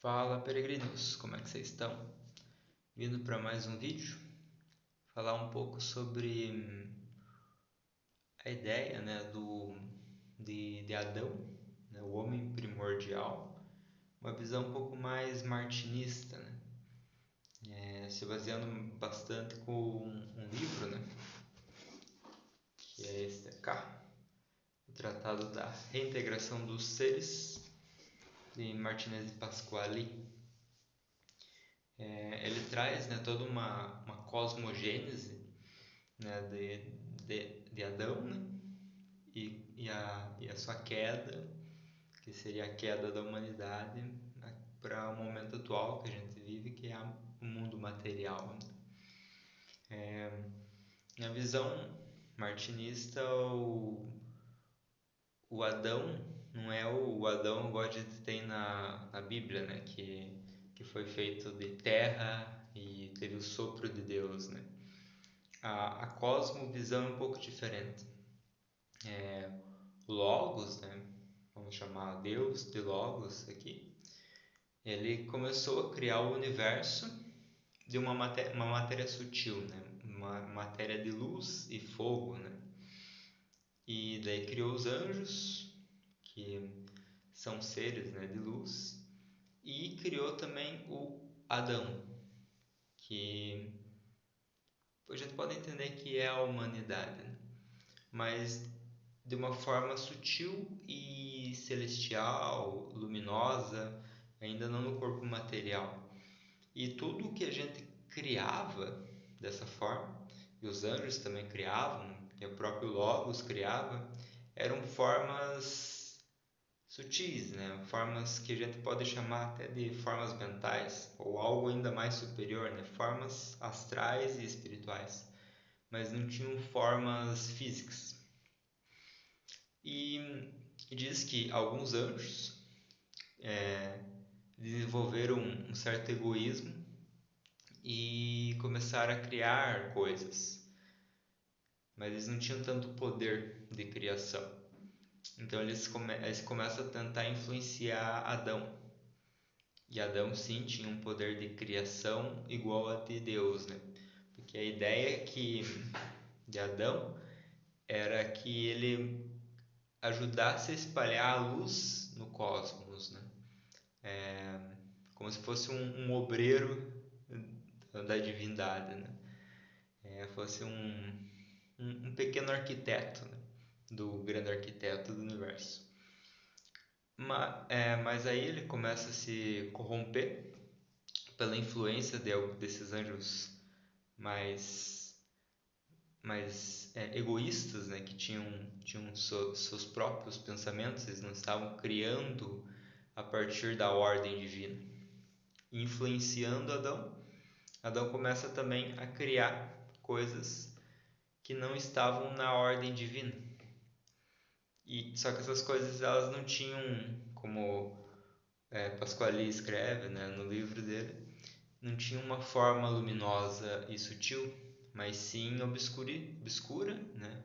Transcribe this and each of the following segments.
Fala, peregrinos, como é que vocês estão? Vindo para mais um vídeo, falar um pouco sobre a ideia, né, de Adão, né, o homem primordial, uma visão um pouco mais martinista, né, se baseando bastante com um livro, né, que é este aqui, o Tratado da Reintegração dos Seres, de Martinez de Pasquali. Ele traz, né, toda uma cosmogênese, né, de Adão, né, e a sua queda, que seria a queda da humanidade, né, para o momento atual que a gente vive, que é o mundo material. Na visão martinista, o Adão não é o Adão igual a gente tem na Bíblia, né, que foi feito de terra e teve o sopro de Deus, né. A cosmovisão é um pouco diferente. Logos, né, vamos chamar Deus de Logos aqui, ele começou a criar o universo de uma matéria sutil, né, uma matéria de luz e fogo, né, e daí criou os anjos, que são seres, né, de luz, e criou também o Adão, que a gente pode entender que é a humanidade, né, mas de uma forma sutil e celestial, luminosa, ainda não no corpo material. E tudo que a gente criava dessa forma, e os anjos também criavam, e o próprio Logos criava, eram formas sutis, né? Formas que a gente pode chamar até de formas mentais, ou algo ainda mais superior, né? Formas astrais e espirituais, mas não tinham formas físicas. E diz que alguns anjos desenvolveram um certo egoísmo e começaram a criar coisas, mas eles não tinham tanto poder de criação. Então eles começam a tentar influenciar Adão. E Adão sim tinha um poder de criação igual a de Deus, né? Porque a ideia de Adão era que ele ajudasse a espalhar a luz no cosmos, né? Como se fosse um obreiro da divindade, né? Fosse um pequeno arquiteto, né, do grande arquiteto do universo. Mas aí ele começa a se corromper pela influência desses anjos mais, mais egoístas, né, que tinham seus próprios pensamentos, eles não estavam criando a partir da ordem divina. Influenciando Adão, Adão começa também a criar coisas que não estavam na ordem divina. Só que essas coisas elas não tinham, como Pasquali escreve, né, no livro dele, não tinha uma forma luminosa e sutil, mas sim obscura, né,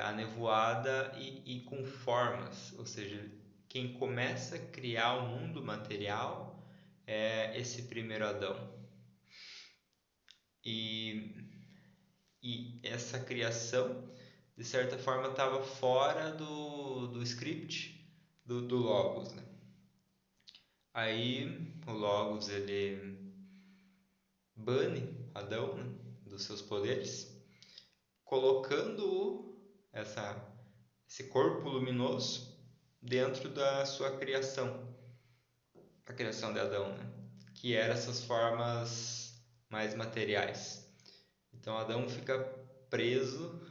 anevoada e com formas. Ou seja, quem começa a criar o mundo material é esse primeiro Adão. E essa criação, de certa forma, estava fora do script do Logos, né? Aí o Logos ele bane Adão, né, dos seus poderes, colocando esse corpo luminoso dentro da sua criação, a criação de Adão, né? Que eram essas formas mais materiais. Então Adão fica preso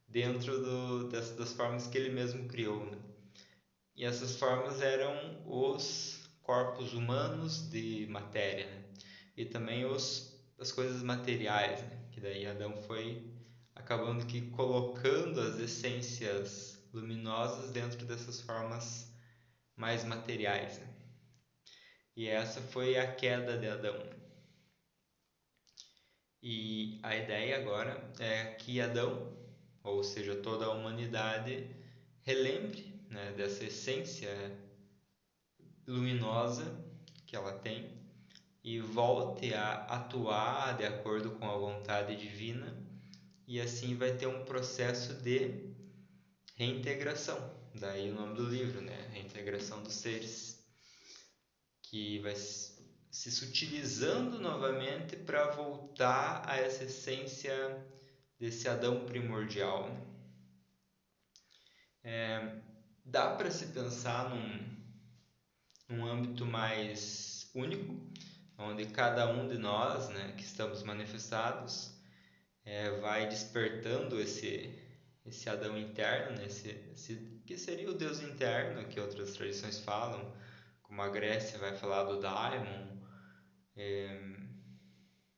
dentro das formas que ele mesmo criou, né? E essas formas eram os corpos humanos de matéria, né? E também as coisas materiais, né? Que daí Adão foi acabando que colocando as essências luminosas dentro dessas formas mais materiais, né? E essa foi a queda de Adão. E a ideia agora é que Adão, ou seja, toda a humanidade, relembre, né, dessa essência luminosa que ela tem e volte a atuar de acordo com a vontade divina, e assim vai ter um processo de reintegração. Daí o nome do livro, né? Reintegração dos seres, que vai se sutilizando novamente para voltar a essa essência desse Adão primordial. Dá para se pensar num âmbito mais único, onde cada um de nós, né, que estamos manifestados, vai despertando esse Adão interno, né, que seria o Deus interno, que outras tradições falam, como a Grécia vai falar do Daimon,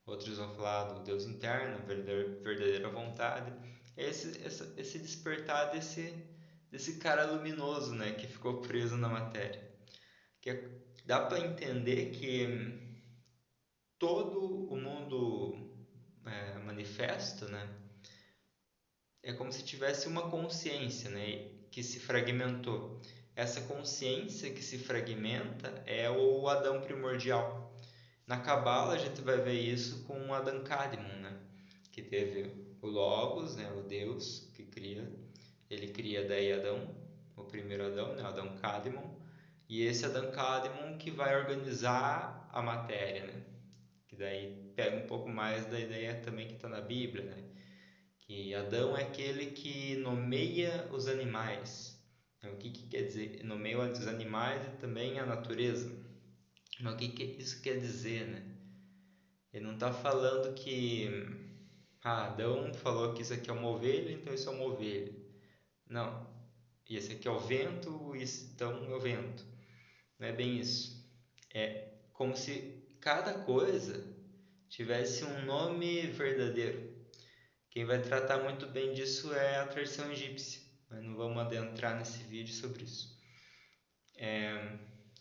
outros vão falar do Deus interno, verdadeira vontade. Esse despertar desse cara luminoso, né, que ficou preso na matéria. Dá para entender que todo o mundo manifesto, né, é como se tivesse uma consciência, né, que se fragmentou. Essa consciência que se fragmenta é o Adão primordial. Na Cabala a gente vai ver isso com o Adão Kadmon, né, que teve o Logos, né, o Deus que cria. Ele cria daí Adão, o primeiro Adão, né, Adão Kadmon, e esse Adão Kadmon que vai organizar a matéria, né, que daí pega um pouco mais da ideia também que está na Bíblia, né, que Adão é aquele que nomeia os animais. O que quer dizer? Nomeia os animais e também a natureza. Mas o que isso quer dizer, né? Ele não está falando que Adão falou que isso aqui é uma ovelha, então isso é uma ovelha. Não. E esse aqui é o vento, então é o vento. Não é bem isso. É como se cada coisa tivesse um nome verdadeiro. Quem vai tratar muito bem disso é a tradição egípcia, mas não vamos adentrar nesse vídeo sobre isso.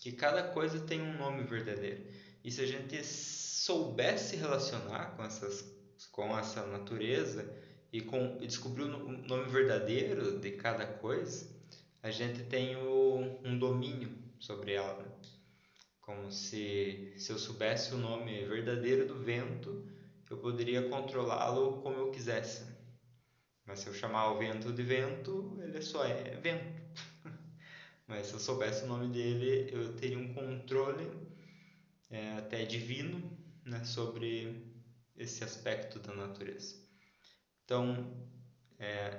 Que cada coisa tem um nome verdadeiro. E se a gente soubesse relacionar com essa natureza e descobrir o nome verdadeiro de cada coisa, a gente tem um domínio sobre ela, né? Como se eu soubesse o nome verdadeiro do vento, eu poderia controlá-lo como eu quisesse. Mas se eu chamar o vento de vento, ele só é vento. Mas se eu soubesse o nome dele, eu teria um controle até divino, né, sobre esse aspecto da natureza. Então,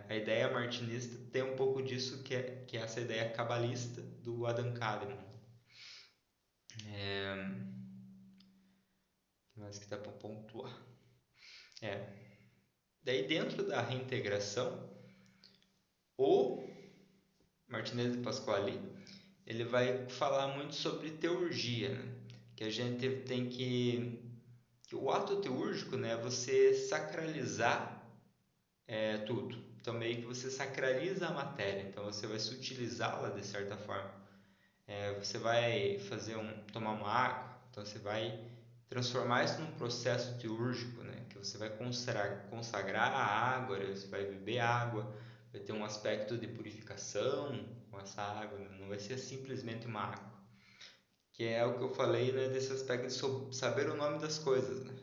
a ideia martinista tem um pouco disso, que é essa ideia cabalista do Adam Kadmon. Mas que dá para pontuar. Daí, dentro da reintegração, o Martinez de Pasquale, ele vai falar muito sobre teurgia, né? Que a gente tem que o ato teúrgico, né, é você sacralizar tudo. Então, meio que você sacraliza a matéria, então você vai sutilizá-la de certa forma. Você vai tomar uma água, então você vai transformar isso num processo teúrgico, né, que você vai consagrar a água, você vai beber água, vai ter um aspecto de purificação com essa água, né? Não vai ser simplesmente uma água. Que é o que eu falei, né, desse aspecto de saber o nome das coisas, né?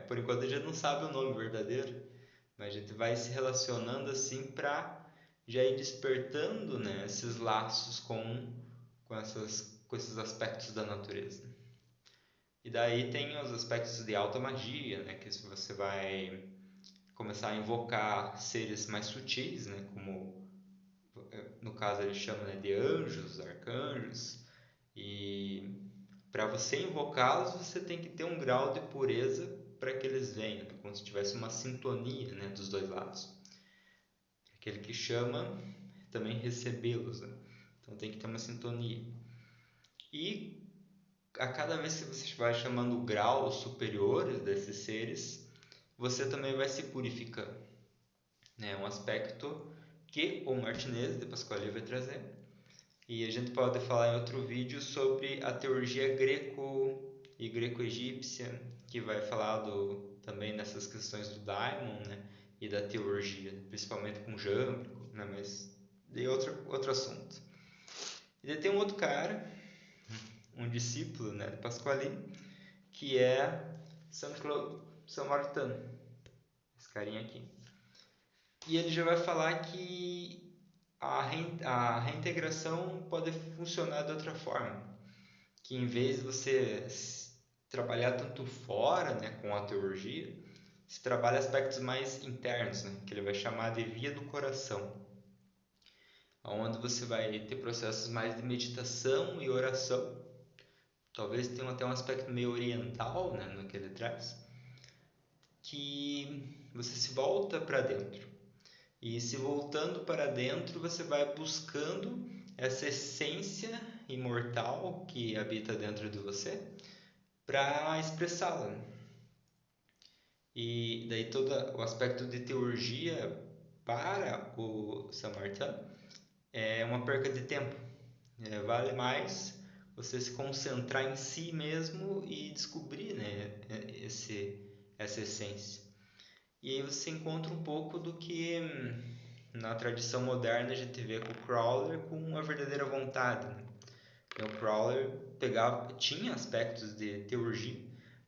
Por enquanto a gente não sabe o nome verdadeiro, mas a gente vai se relacionando assim para já ir despertando, né, esses laços com esses aspectos da natureza. E daí tem os aspectos de alta magia, né, que você vai começar a invocar seres mais sutis, né, como no caso ele chama, né, de anjos, arcanjos, e para você invocá-los você tem que ter um grau de pureza para que eles venham, né, como se tivesse uma sintonia, né, dos dois lados. Aquele que chama também recebê-los, né? Então tem que ter uma sintonia. E a cada vez que você vai chamando graus superiores desses seres, você também vai se purificando. É um aspecto que o Martinez de Pasquale vai trazer. E a gente pode falar em outro vídeo sobre a teurgia greco e greco-egípcia, que vai falar também nessas questões do daimon, né, e da teurgia, principalmente com Jâmblico, né, mas de outro assunto. E daí tem um outro cara, um um discípulo, né, de Pasqualini, que é Saint-Claude Saint-Martin, esse carinha aqui. E ele já vai falar que a reintegração pode funcionar de outra forma, que em vez de você trabalhar tanto fora, né, com a teurgia, se trabalha aspectos mais internos, né, que ele vai chamar de via do coração, onde você vai ter processos mais de meditação e oração. Talvez tenha até um aspecto meio oriental, né, no que ele traz, que você se volta para dentro. E se voltando para dentro, você vai buscando essa essência imortal que habita dentro de você para expressá-la. E daí todo o aspecto de teurgia para o Saint-Martin é uma perca de tempo. Vale mais você se concentrar em si mesmo e descobrir, né, essa essência. E aí você encontra um pouco do que na tradição moderna a gente vê com o Crowler com a verdadeira vontade, né? O Crowler tinha aspectos de teurgia,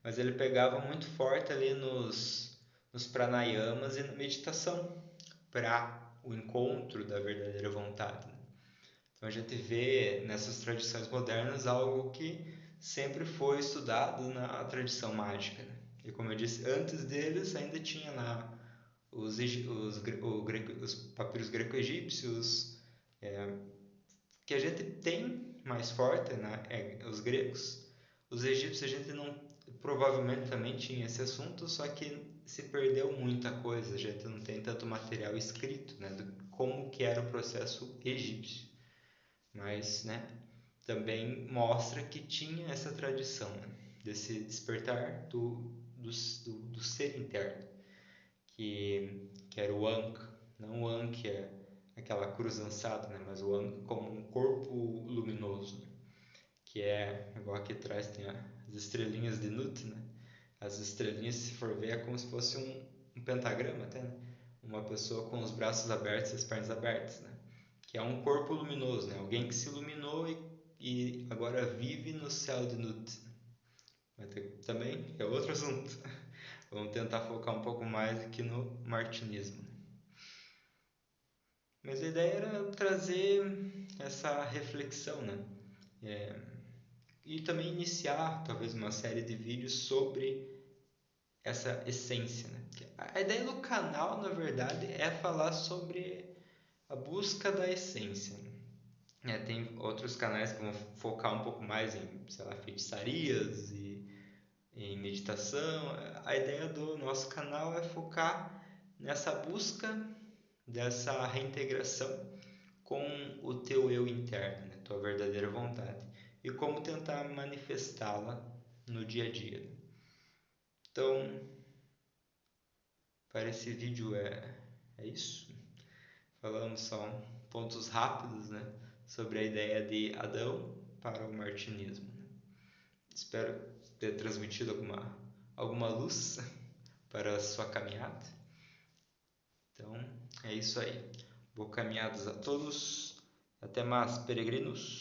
mas ele pegava muito forte ali nos pranayamas e na meditação para o encontro da verdadeira vontade, né? Então a gente vê nessas tradições modernas algo que sempre foi estudado na tradição mágica, né? E como eu disse, antes deles ainda tinha lá os papiros greco-egípcios, que a gente tem mais forte, né? Os gregos. Os egípcios a gente não, provavelmente também tinha esse assunto, só que se perdeu muita coisa, a gente não tem tanto material escrito, né, de como que era o processo egípcio. Mas, né, também mostra que tinha essa tradição, né, desse despertar do ser interno, que era o Ankh, não o Ankh que é aquela cruz lançada, né, mas o Ankh como um corpo luminoso, né, que é igual aqui atrás tem as estrelinhas de Nut, né? As estrelinhas, se for ver, é como se fosse um pentagrama até, né? Uma pessoa com os braços abertos e as pernas abertas, né? Que é um corpo luminoso, né? Alguém que se iluminou e agora vive no céu de Nut. Mas também é outro assunto. Vamos tentar focar um pouco mais aqui no martinismo. Mas a ideia era trazer essa reflexão, né? E também iniciar talvez uma série de vídeos sobre essa essência, né? A ideia do canal, na verdade, é falar sobre a busca da essência, né? Tem outros canais que vão focar um pouco mais em, sei lá, feitiçarias e em meditação. A ideia do nosso canal é focar nessa busca dessa reintegração com o teu eu interno, né? Tua verdadeira vontade, e como tentar manifestá-la no dia a dia. Então, para esse vídeo é isso. Falamos só pontos rápidos, né, sobre a ideia de Adão para o martinismo. Espero ter transmitido alguma luz para a sua caminhada. Então, é isso aí. Boas caminhadas a todos. Até mais, peregrinos.